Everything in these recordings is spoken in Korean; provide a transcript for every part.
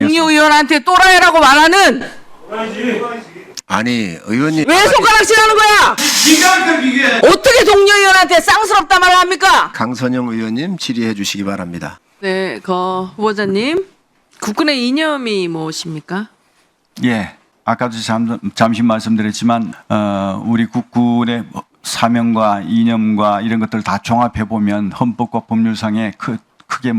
동료 의원한테 또라이라고 말하는 아니 의원님 왜 손가락질하는 거야? 어떻게 동료 의원한테 쌍스럽다 말을 합니까? 강선영 의원님 질의해 주시기 바랍니다. 네, 후보자님 국군의 이념이 무엇입니까? 예, 아까도 잠시 말씀드렸지만 우리 국군의 사명과 이념과 이런 것들 다 종합해 보면 헌법과 법률상에 크게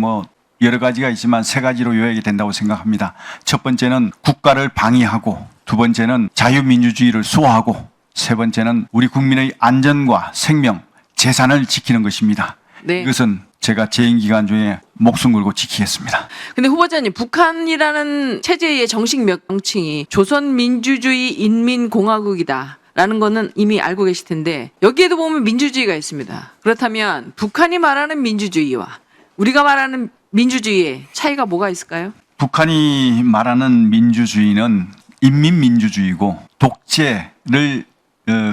여러 가지가 있지만 세 가지로 요약이 된다고 생각합니다. 첫 번째는 국가를 방위하고, 두 번째는 자유민주주의를 수호하고, 세 번째는 우리 국민의 안전과 생명, 재산을 지키는 것입니다. 네. 이것은 제가 재임 기간 중에 목숨 걸고 지키겠습니다. 근데 후보자님, 북한이라는 체제의 정식 명칭이 조선민주주의 인민공화국이다 라는 거는 이미 알고 계실 텐데 여기에도 보면 민주주의가 있습니다. 그렇다면 북한이 말하는 민주주의와 우리가 말하는 민주주의의 차이가 뭐가 있을까요? 북한이 말하는 민주주의는 인민민주주의고 독재를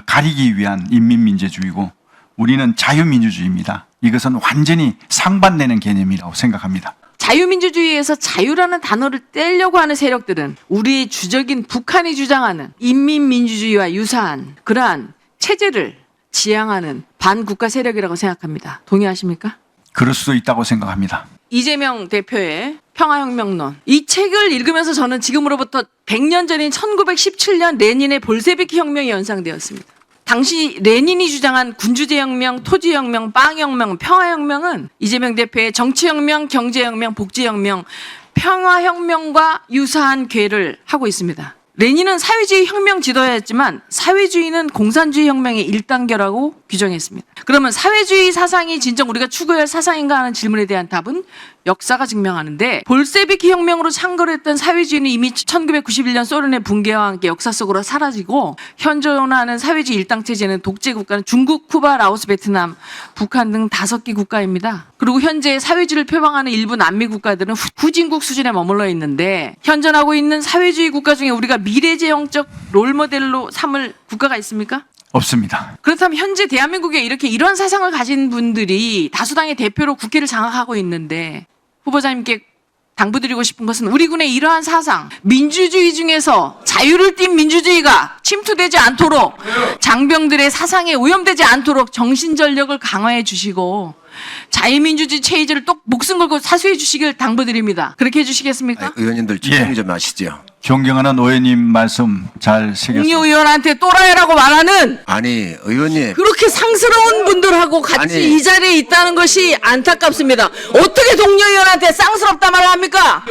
가리기 위한 인민민주주의고 우리는 자유민주주의입니다. 이것은 완전히 상반되는 개념이라고 생각합니다. 자유민주주의에서 자유라는 단어를 떼려고 하는 세력들은 우리의 주적인 북한이 주장하는 인민민주주의와 유사한 그러한 체제를 지향하는 반국가 세력이라고 생각합니다. 동의하십니까? 그럴 수도 있다고 생각합니다. 이재명 대표의 평화혁명론, 이 책을 읽으면서 저는 지금으로부터 100년 전인 1917년 레닌의 볼세비키 혁명이 연상되었습니다. 당시 레닌이 주장한 군주제혁명, 토지혁명, 빵혁명, 평화혁명은 이재명 대표의 정치혁명, 경제혁명, 복지혁명, 평화혁명과 유사한 궤를 하고 있습니다. 레닌은 사회주의 혁명 지도자였지만 사회주의는 공산주의 혁명의 1단계라고 규정했습니다. 그러면 사회주의 사상이 진정 우리가 추구해야 할 사상인가 하는 질문에 대한 답은 역사가 증명하는데 볼세비키 혁명으로 창궐했던 사회주의는 이미 1991년 소련의 붕괴와 함께 역사 속으로 사라지고 현존하는 사회주의 일당 체제는 독재 국가는 중국, 쿠바, 라오스, 베트남, 북한 등 5개 국가입니다. 그리고 현재 사회주의를 표방하는 일부 남미 국가들은 후진국 수준에 머물러 있는데 현존하고 있는 사회주의 국가 중에 우리가 미래지향적 롤모델로 삼을 국가가 있습니까? 없습니다. 그렇다면 현재 대한민국에 이렇게 이런 사상을 가진 분들이 다수당의 대표로 국회를 장악하고 있는데 후보자님께 당부드리고 싶은 것은 우리 군의 이러한 사상, 민주주의 중에서 자유를 띤 민주주의가 침투되지 않도록 장병들의 사상에 오염되지 않도록 정신전력을 강화해 주시고 자유민주주의 체제를 또 목숨 걸고 사수해 주시길 당부드립니다. 그렇게 해주시겠습니까? 의원님들 집중 좀 하시죠. 존경하는 의원님 말씀 잘 새겼습니다. 동료 의원한테 또라이라고 말하는 아니 의원님 그렇게 상스러운 분들하고 같이 아니. 이 자리에 있다는 것이 안타깝습니다. 어떻게 동료 의원한테 쌍스럽다 말을 합니까?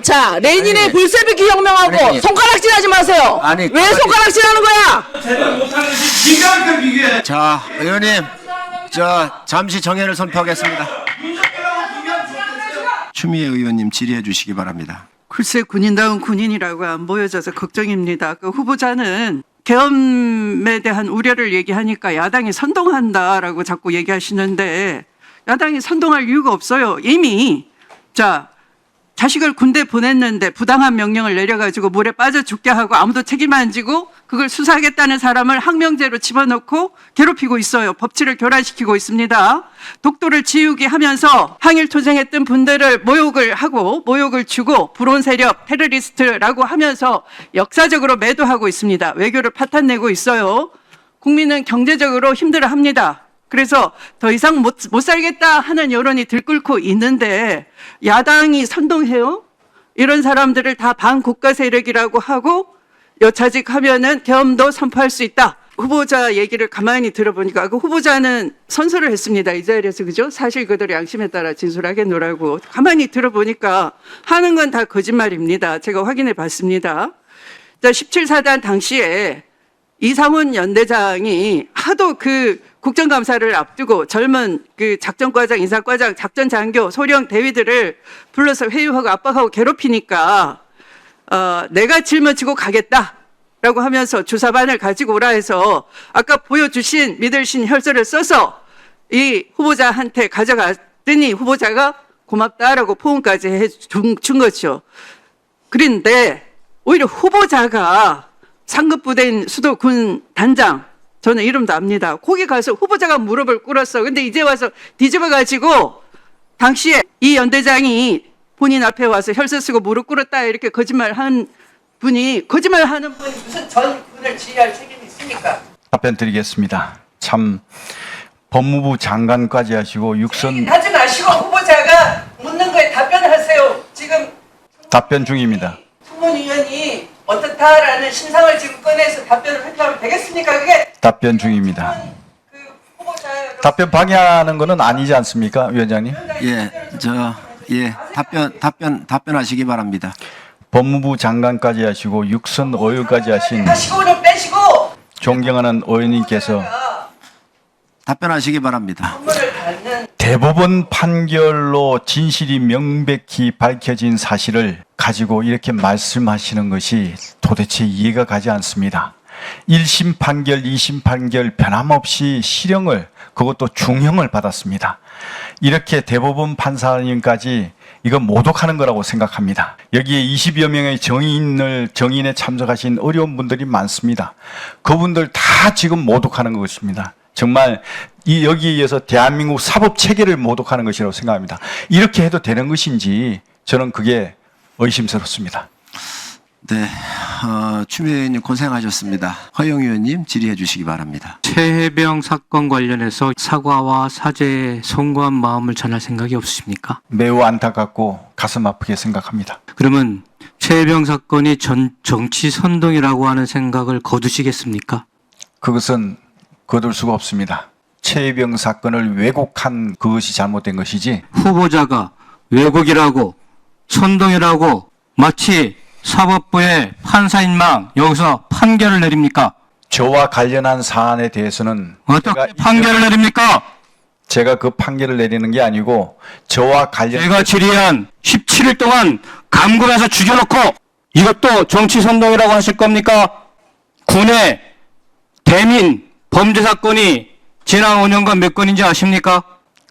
자, 레닌의 볼세비키 혁명하고 아니. 손가락질하지 마세요. 아니, 왜 손가락질하는 거야? 자 의원님 잠시 정회를 선포하겠습니다. 추미애 의원님 질의해 주시기 바랍니다. 글쎄 군인다운 군인이라고 안 보여져서 걱정입니다. 그 후보자는 계엄에 대한 우려를 얘기하니까 야당이 선동한다라고 자꾸 얘기하시는데 야당이 선동할 이유가 없어요. 이미 자식을 군대 보냈는데 부당한 명령을 내려가지고 물에 빠져 죽게 하고 아무도 책임 안 지고 그걸 수사하겠다는 사람을 항명죄로 집어넣고 괴롭히고 있어요. 법치를 교란시키고 있습니다. 독도를 지우게 하면서 항일 투쟁했던 분들을 모욕을 주고 불온 세력, 테러리스트라고 하면서 역사적으로 매도하고 있습니다. 외교를 파탄내고 있어요. 국민은 경제적으로 힘들어합니다. 그래서 더 이상 못 살겠다 하는 여론이 들끓고 있는데 야당이 선동해요? 이런 사람들을 다 반국가 세력이라고 하고 여차직하면은 계엄도 선포할 수 있다. 후보자 얘기를 가만히 들어보니까 그 후보자는 선서를 했습니다. 이 자리에서 그죠? 사실 그대로 양심에 따라 진술하겠노라고. 가만히 들어보니까 하는 건 다 거짓말입니다. 제가 확인해 봤습니다. 17사단 당시에 이상훈 연대장이 하도 그 국정감사를 앞두고 젊은 그 작전과장, 인사과장, 작전장교, 소령 대위들을 불러서 회유하고 압박하고 괴롭히니까 내가 짊어지고 가겠다라고 하면서 주사반을 가지고 오라 해서 아까 보여주신 믿으신 혈서를 써서 이 후보자한테 가져갔더니 후보자가 고맙다라고 포옹까지 해준 거죠. 그런데 오히려 후보자가 상급부대인 수도군 단장, 저는 이름도 압니다. 거기 가서 후보자가 무릎을 꿇었어. 근데 이제 와서 뒤집어가지고 당시에 이 연대장이 본인 앞에 와서 혈세 쓰고 무릎 꿇었다 이렇게 거짓말하는 분이 무슨 전 분을 지휘할 책임이 있습니까? 답변 드리겠습니다. 참 법무부 장관까지 하시고 육선 하지 마시고 후보자가 묻는 거에 답변하세요. 지금 답변 중입니다. 청문위원이 어떻다라는 신상을 지금 꺼내서 답변을 발표하면 되겠습니까? 그게 답변 중입니다. 그 후보자 답변 방해하는 거는 아니지 않습니까, 위원장님? 답변하시기 바랍니다. 법무부 장관까지 하시고 육선 의원까지 하신 하시고는 빼시고 존경하는 의원님께서 답변하시기 바랍니다. 선물을 받는 대법원 판결로 진실이 명백히 밝혀진 사실을 가지고 이렇게 말씀하시는 것이 도대체 이해가 가지 않습니다. 1심 판결, 2심 판결 변함없이 실형을, 그것도 중형을 받았습니다. 이렇게 대법원 판사님까지 이건 모독하는 거라고 생각합니다. 여기에 20여 명의 정인에 참석하신 어려운 분들이 많습니다. 그분들 다 지금 모독하는 것입니다. 정말 여기에 의해서 대한민국 사법 체계를 모독하는 것이라고 생각합니다. 이렇게 해도 되는 것인지 저는 그게 의심스럽습니다. 네, 추미애 의원님 고생하셨습니다. 허영 의원님 질의해 주시기 바랍니다. 최혜병 사건 관련해서 사과와 사죄의 송구한 마음을 전할 생각이 없으십니까? 매우 안타깝고 가슴 아프게 생각합니다. 그러면 최혜병 사건이 정치 선동이라고 하는 생각을 거두시겠습니까? 그것은 거둘 수가 없습니다. 최혜병 사건을 왜곡한 그것이 잘못된 것이지 후보자가 왜곡이라고 선동이라고 마치 사법부의 판사인망 여기서 판결을 내립니까? 저와 관련한 사안에 대해서는 어떻게 판결을 내립니까? 제가 그 판결을 내리는 게 아니고 저와 제가 질의한 17일 동안 감금해서 죽여놓고 이것도 정치 선동이라고 하실 겁니까? 군의 대민 범죄 사건이 지난 5년간 몇 건인지 아십니까?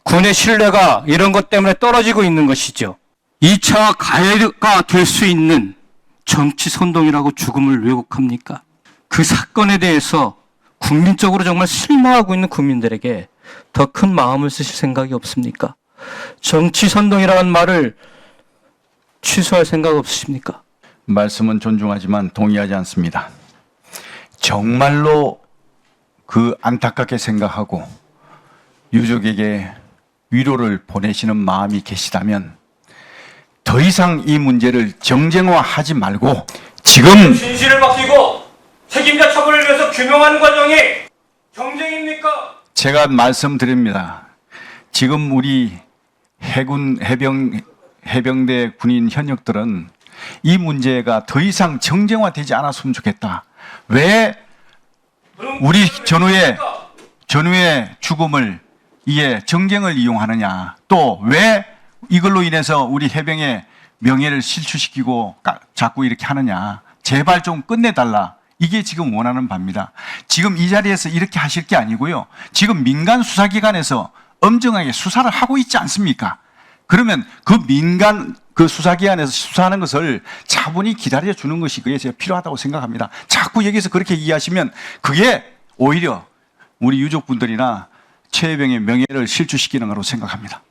군의 신뢰가 이런 것 때문에 떨어지고 있는 것이죠. 2차 가해가 될 수 있는 정치 선동이라고 죽음을 왜곡합니까? 그 사건에 대해서 국민적으로 정말 실망하고 있는 국민들에게 더 큰 마음을 쓰실 생각이 없습니까? 정치 선동이라는 말을 취소할 생각 없으십니까? 말씀은 존중하지만 동의하지 않습니다. 정말로 그 안타깝게 생각하고 유족에게 위로를 보내시는 마음이 계시다면 더 이상 이 문제를 정쟁화하지 말고 지금 진실을 밝히고 책임자 처벌을 위해서 규명하는 과정이 정쟁입니까? 제가 말씀드립니다. 지금 우리 해병대 군인 현역들은 이 문제가 더 이상 정쟁화되지 않았으면 좋겠다. 왜 우리 전우의 죽음을 이에 정쟁을 이용하느냐? 또 왜 이걸로 인해서 우리 해병의 명예를 실추시키고 자꾸 이렇게 하느냐? 제발 좀 끝내달라. 이게 지금 원하는 바입니다. 지금 이 자리에서 이렇게 하실 게 아니고요. 지금 민간 수사기관에서 엄정하게 수사를 하고 있지 않습니까? 그러면 그 민간 그 수사기관에서 수사하는 것을 차분히 기다려 주는 것이 그게 제가 필요하다고 생각합니다. 자꾸 여기서 그렇게 이해하시면 그게 오히려 우리 유족분들이나 최혜병의 명예를 실추시키는 거라고 생각합니다.